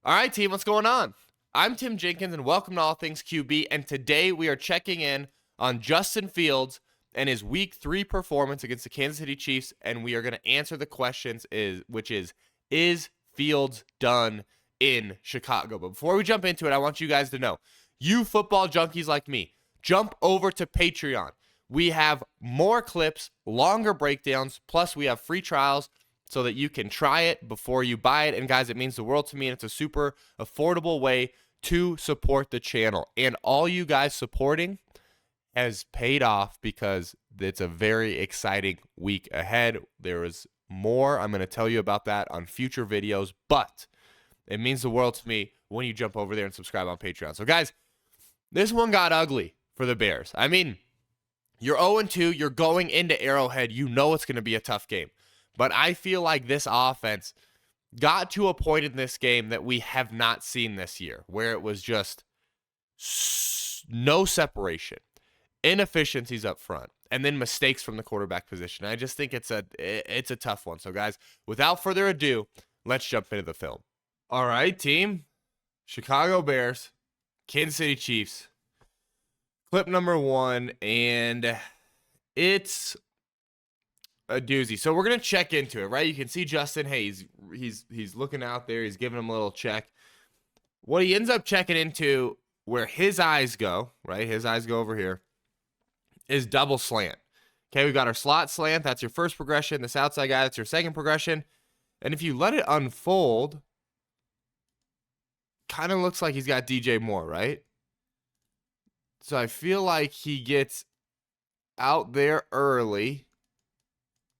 All right, team, what's going on? I'm Tim Jenkins, and welcome to All Things QB. And today we are checking in on Justin Fields and his Week 3 performance against the Kansas City Chiefs. And we are going to answer the questions, which is Fields done in Chicago? But before we jump into it, I want you guys to know, you football junkies like me, jump over to Patreon. We have more clips, longer breakdowns, plus we have free trials so that you can try it before you buy it. And guys, it means the world to me, and it's a super affordable way to support the channel. And all you guys supporting has paid off because it's a very exciting week ahead. There is more. I'm going to tell you about that on future videos, but it means the world to me when you jump over there and subscribe on Patreon. So guys, this one got ugly for the Bears. I mean, you're 0-2. You're going into Arrowhead. You know it's going to be a tough game. But I feel like this offense got to a point in this game that we have not seen this year, where it was just no separation, inefficiencies up front, and then mistakes from the quarterback position. I just think it's a tough one. So guys, without further ado, let's jump into the film. All right, team. Chicago Bears, Kansas City Chiefs. Clip number 1, and it's a doozy. So we're gonna check into it, right? You can see Justin. Hey, he's looking out there. He's giving him a little check. What he ends up checking into, where his eyes go, right? His eyes go over here, is double slant. Okay, we've got our slot slant. That's your first progression. This outside guy, that's your second progression. And if you let it unfold, kind of looks like he's got DJ Moore, right? So I feel like he gets out there early,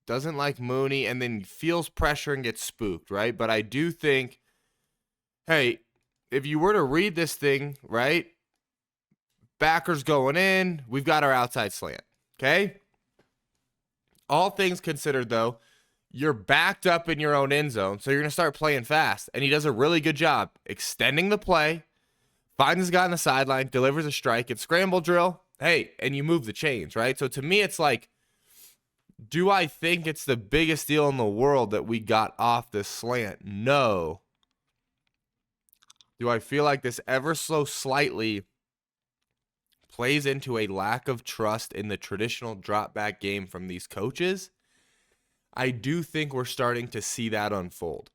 doesn't like Mooney, and then feels pressure and gets spooked, right? But I do think, hey, if you were to read this thing, right, backers going in, we've got our outside slant, okay? All things considered, though, you're backed up in your own end zone, so you're going to start playing fast. And he does a really good job extending the play, finds his guy on the sideline, delivers a strike, and scramble drill, hey, and you move the chains, right? So to me, it's like, do I think it's the biggest deal in the world that we got off this slant? No. Do I feel like this ever so slightly plays into a lack of trust in the traditional drop back game from these coaches? I do think we're starting to see that unfold.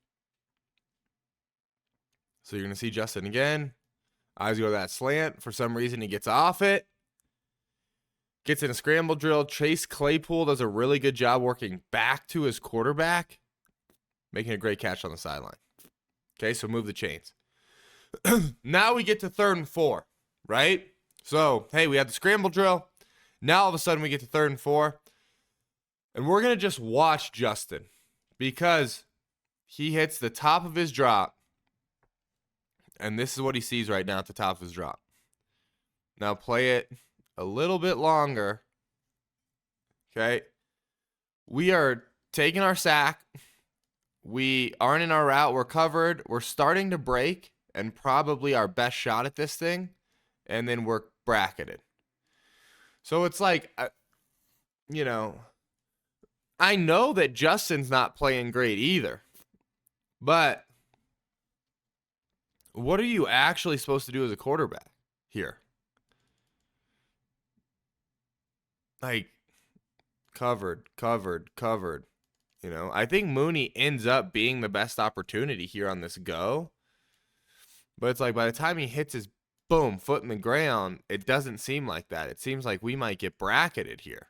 So you're going to see Justin again. Eyes go to that slant. For some reason, he gets off it. Gets in a scramble drill. Chase Claypool does a really good job working back to his quarterback, making a great catch on the sideline. Okay, so move the chains. Now we get to 3rd and 4, right? So, hey, we had the scramble drill. Now all of a sudden we get to 3rd and 4. And we're going to just watch Justin because he hits the top of his drop. And this is what he sees right now at the top of his drop. Now play it a little bit longer. Okay. We are taking our sack. We aren't in our route. We're covered. We're starting to break, and probably our best shot at this thing. And then we're bracketed. So it's like, I know that Justin's not playing great either. But what are you actually supposed to do as a quarterback here? Like, covered. I think Mooney ends up being the best opportunity here on this go. But it's like by the time he hits his foot in the ground, it doesn't seem like that. It seems like we might get bracketed here.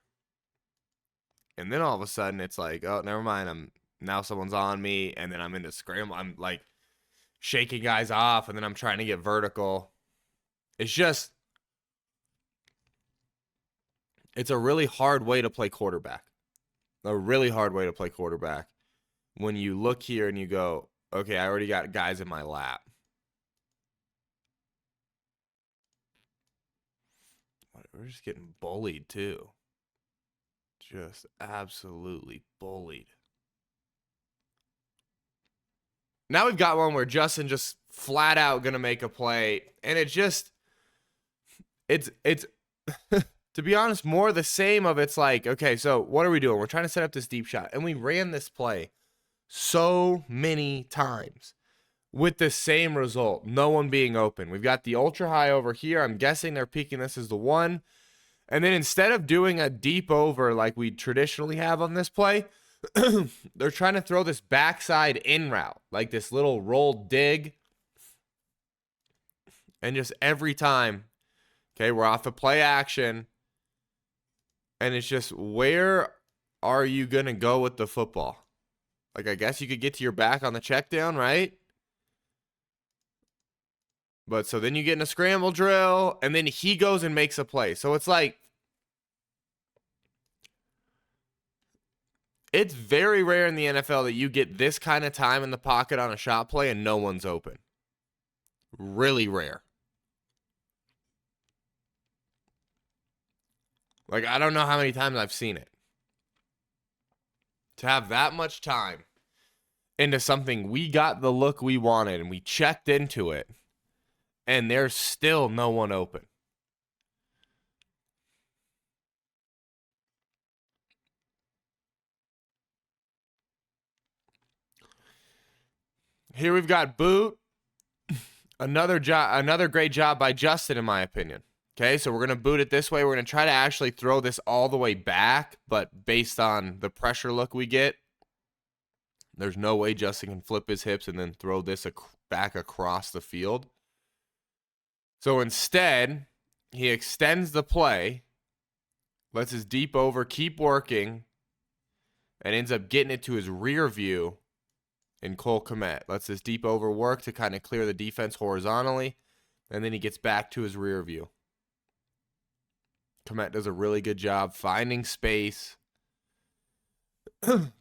And then all of a sudden it's like, oh, never mind. Now someone's on me, and then I'm into scramble. I'm like shaking guys off, and then I'm trying to get vertical. It's a really hard way to play quarterback. A really hard way to play quarterback when you look here and you go, okay, I already got guys in my lap. We're just getting bullied too. Just absolutely bullied. Now we've got one where Justin just flat out going to make a play. And it's to be honest, more the same of it's like, okay, so what are we doing? We're trying to set up this deep shot. And we ran this play so many times. with the same result, no one being open. We've got the ultra high over here. I'm guessing they're peaking this as the 1. And then instead of doing a deep over like we traditionally have on this play, they're trying to throw this backside in route, like this little rolled dig. And just every time, okay, we're off the play action. And it's just, where are you going to go with the football? Like, I guess you could get to your back on the check down, right? But so then you get in a scramble drill, and then he goes and makes a play. So it's like, it's very rare in the NFL that you get this kind of time in the pocket on a shot play and no one's open. Really rare. Like, I don't know how many times I've seen it. To have that much time into something we got the look we wanted and we checked into it, and there's still no one open. Here we've got boot. Another great job by Justin, in my opinion. Okay, so we're going to boot it this way. We're going to try to actually throw this all the way back, but based on the pressure look we get, there's no way Justin can flip his hips and then throw this back across the field. So instead, he extends the play, lets his deep over keep working, and ends up getting it to his rear view in Cole Kmet. Lets this deep over work to kind of clear the defense horizontally, and then he gets back to his rear view. Kmet does a really good job finding space.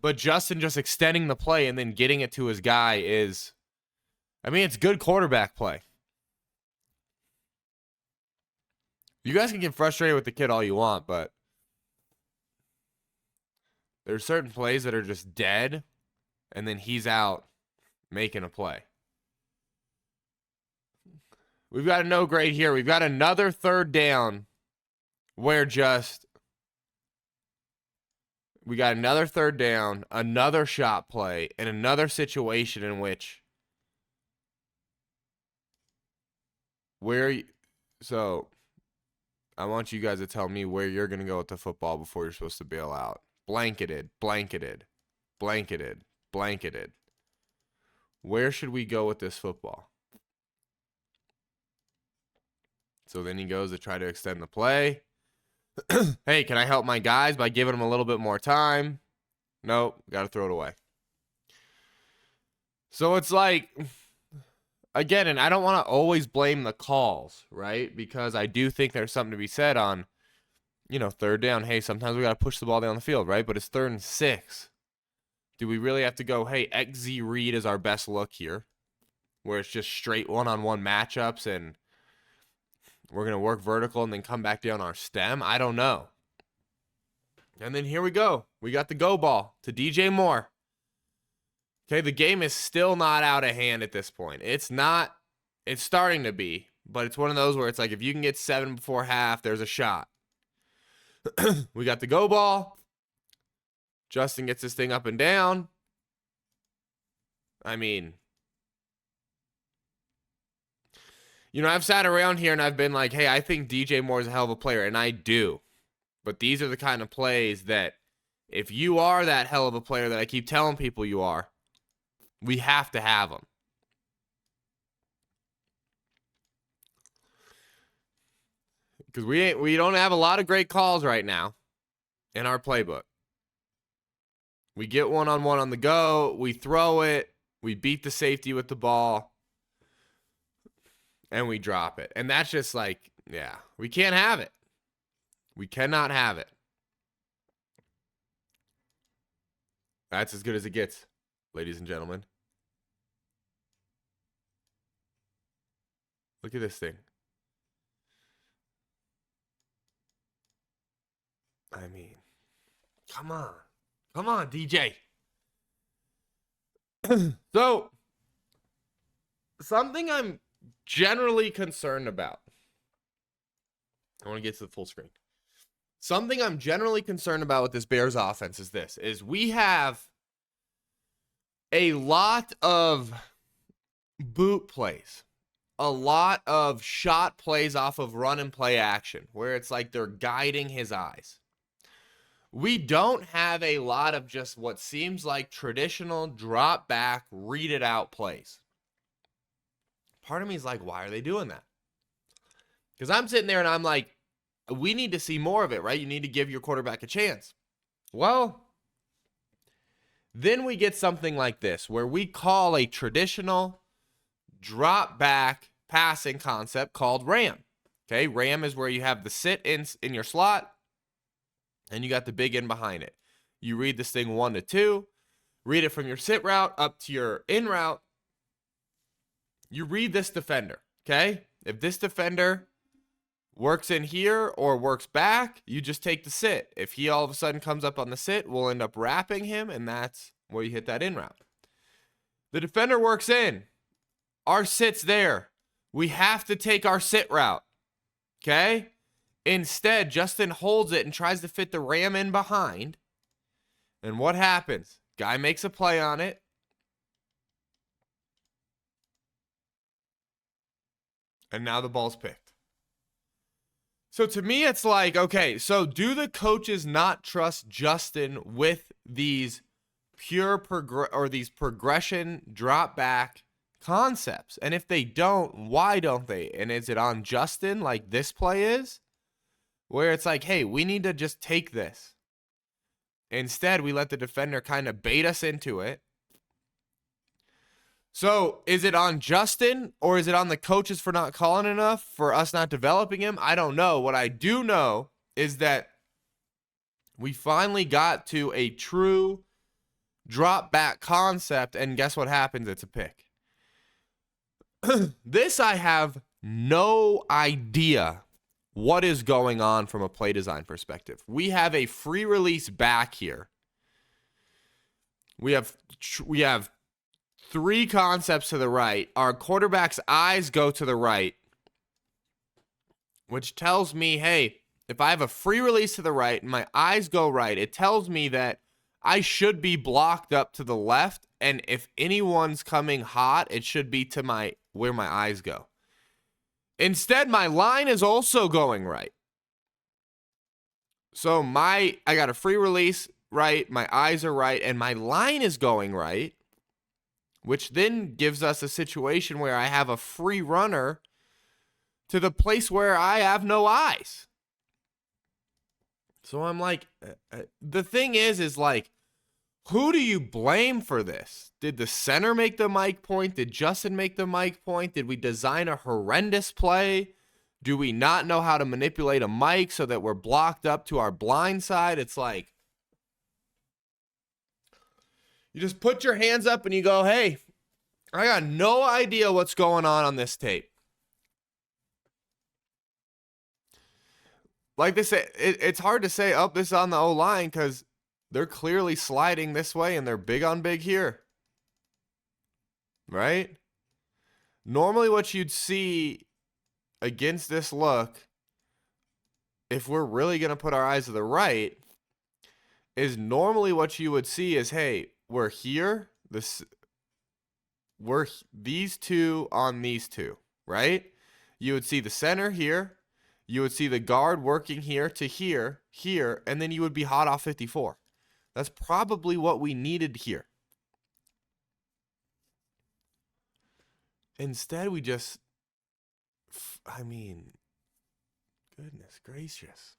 But Justin just extending the play and then getting it to his guy is, I mean, it's good quarterback play. You guys can get frustrated with the kid all you want, but there's certain plays that are just dead, and then he's out making a play. We've got a no grade here. We've got another third down where we got another third down, another shot play, and another situation in which so I want you guys to tell me where you're going to go with the football before you're supposed to bail out. Blanketed, blanketed, blanketed, blanketed. Where should we go with this football? So then he goes to try to extend the play. Hey, can I help my guys by giving them a little bit more time? Nope, got to throw it away. So it's like, again, and I don't want to always blame the calls, right? Because I do think there's something to be said on, third down. Hey, sometimes we got to push the ball down the field, right? But it's 3rd and 6. Do we really have to go, hey, XZ read is our best look here, where it's just straight one-on-one matchups and we're going to work vertical and then come back down our stem? I don't know. And then here we go. We got the go ball to DJ Moore. Okay, the game is still not out of hand at this point. It's not. It's starting to be, but it's one of those where it's like if you can get 7 before half, there's a shot. We got the go ball. Justin gets this thing up and down. I mean, I've sat around here and I've been like, hey, I think DJ Moore is a hell of a player, and I do. But these are the kind of plays that if you are that hell of a player that I keep telling people you are, we have to have them. Because we don't have a lot of great calls right now in our playbook. We get one-on-one on the go, we throw it, we beat the safety with the ball, and we drop it. And that's just like, yeah, we can't have it. We cannot have it. That's as good as it gets, ladies and gentlemen. Look at this thing. I mean, come on. Come on, DJ. So, something I'm generally concerned about. I want to get to the full screen. Something I'm generally concerned about with this Bears offense is this, is we have a lot of boot plays, a lot of shot plays off of run and play action where it's like they're guiding his eyes. We don't have a lot of just what seems like traditional drop back, read it out plays. Part of me is like, why are they doing that? Because I'm sitting there and I'm like, we need to see more of it, right? You need to give your quarterback a chance. Well, then we get something like this where we call a traditional drop back passing concept called RAM. Okay, RAM is where you have the sit in your slot and you got the big in behind it. You read this thing 1 to 2, read it from your sit route up to your in route. You read this defender, okay? If this defender works in here or works back, you just take the sit. If he all of a sudden comes up on the sit, we'll end up wrapping him, and that's where you hit that in route. The defender works in. Our sit's there. We have to take our sit route, okay? Instead, Justin holds it and tries to fit the ram in behind. And what happens? Guy makes a play on it. And now the ball's picked. So to me, it's like, okay, so do the coaches not trust Justin with these these progression drop back concepts? And if they don't, why don't they? And is it on Justin like this play is? Where it's like, hey, we need to just take this. Instead, we let the defender kind of bait us into it. So is it on Justin or is it on the coaches for not calling enough, for us not developing him? I don't know. What I do know is that we finally got to a true drop back concept, and guess what happens? It's a pick. This I have no idea what is going on from a play design perspective. We have a free release back here. We have 3 concepts to the right. Our quarterback's eyes go to the right, which tells me, hey, if I have a free release to the right and my eyes go right, it tells me that I should be blocked up to the left, and if anyone's coming hot, it should be to where my eyes go. Instead, my line is also going right. So I got a free release right, my eyes are right, and my line is going right, which then gives us a situation where I have a free runner to the place where I have no eyes. So I'm like, the thing is like, who do you blame for this? Did the center make the mic point? Did Justin make the mic point? Did we design a horrendous play? Do we not know how to manipulate a mic so that we're blocked up to our blind side? It's like, you just put your hands up and you go, hey, I got no idea what's going on this tape. Like they say, it's hard to say, oh, this is on the O-line because they're clearly sliding this way and they're big on big here. Right? Normally what you'd see against this look, if we're really going to put our eyes to the right, is normally what you would see is, hey, we're here. We're these two on these two, right? You would see the center here. You would see the guard working here to here, and then you would be hot off 54. That's probably what we needed here. Instead, we just, goodness gracious.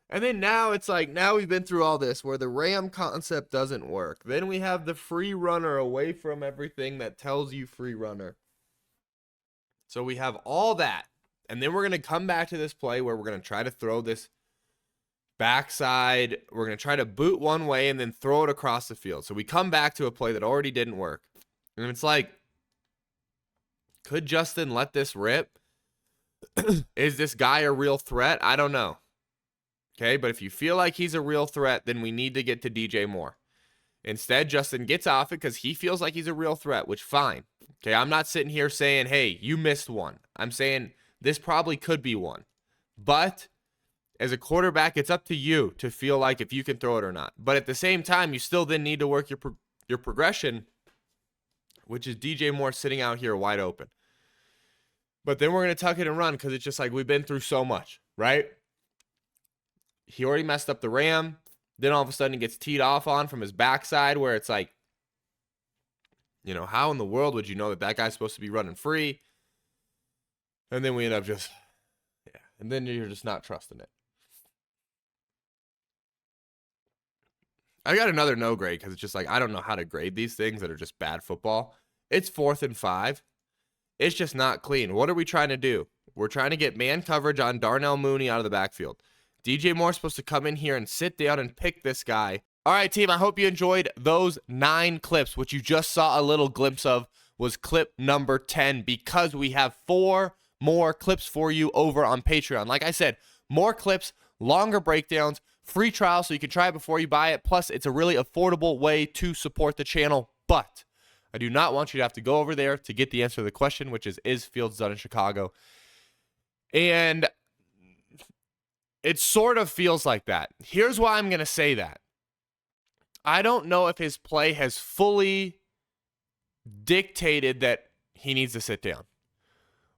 And then now it's like, now we've been through all this where the RAM concept doesn't work. Then we have the free runner away from everything that tells you free runner. So we have all that. And then we're going to come back to this play where we're going to try to throw this backside. We're going to try to boot one way and then throw it across the field. So we come back to a play that already didn't work. And it's like, could Justin let this rip? Is this guy a real threat? I don't know. Okay, but if you feel like he's a real threat, then we need to get to DJ Moore. Instead, Justin gets off it because he feels like he's a real threat, which fine. Okay, I'm not sitting here saying, hey, you missed one. I'm saying this probably could be one. But as a quarterback, it's up to you to feel like if you can throw it or not. But at the same time, you still then need to work your progression which is DJ Moore sitting out here wide open. But then we're going to tuck it and run because it's just like we've been through so much, right? He already messed up the ram. Then all of a sudden he gets teed off on from his backside where it's like, you know, how in the world would you know that that guy's supposed to be running free? And then we end up just, yeah. And then you're just not trusting it. I got another no grade because it's just like, I don't know how to grade these things that are just bad football. It's 4th and 5. It's just not clean. What are we trying to do? We're trying to get man coverage on Darnell Mooney out of the backfield. DJ Moore's supposed to come in here and sit down and pick this guy. All right, team, I hope you enjoyed those 9 clips. What you just saw a little glimpse of was clip number 10 because we have 4 more clips for you over on Patreon. Like I said, more clips, longer breakdowns, free trial so you can try it before you buy it. Plus, it's a really affordable way to support the channel. But I do not want you to have to go over there to get the answer to the question, which is Fields done in Chicago? And it sort of feels like that. Here's why I'm going to say that. I don't know if his play has fully dictated that he needs to sit down.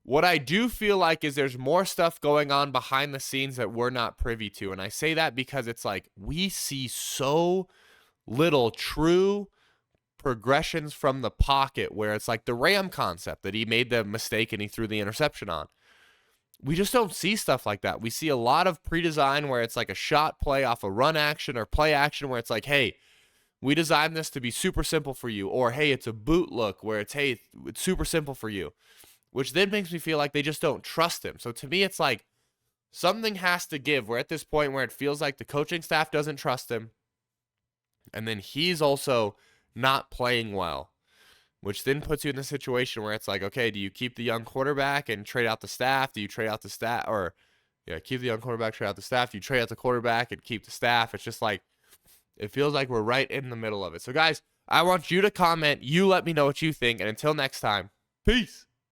What I do feel like is there's more stuff going on behind the scenes that we're not privy to. And I say that because it's like we see so little true progressions from the pocket where it's like the Ram concept that he made the mistake and he threw the interception on. We just don't see stuff like that. We see a lot of pre-design where it's like a shot play off a run action or play action where it's like, hey, we designed this to be super simple for you. Or, hey, it's a boot look where it's, hey, it's super simple for you. Which then makes me feel like they just don't trust him. So to me, it's like something has to give. We're at this point where it feels like the coaching staff doesn't trust him. And then he's also not playing well. Which then puts you in the situation where it's like, okay, do you keep the young quarterback and trade out the staff? Do you trade out the staff? Or, yeah, keep the young quarterback, trade out the staff. Do you trade out the quarterback and keep the staff? It's just like, it feels like we're right in the middle of it. So, guys, I want you to comment. You let me know what you think. And until next time, peace.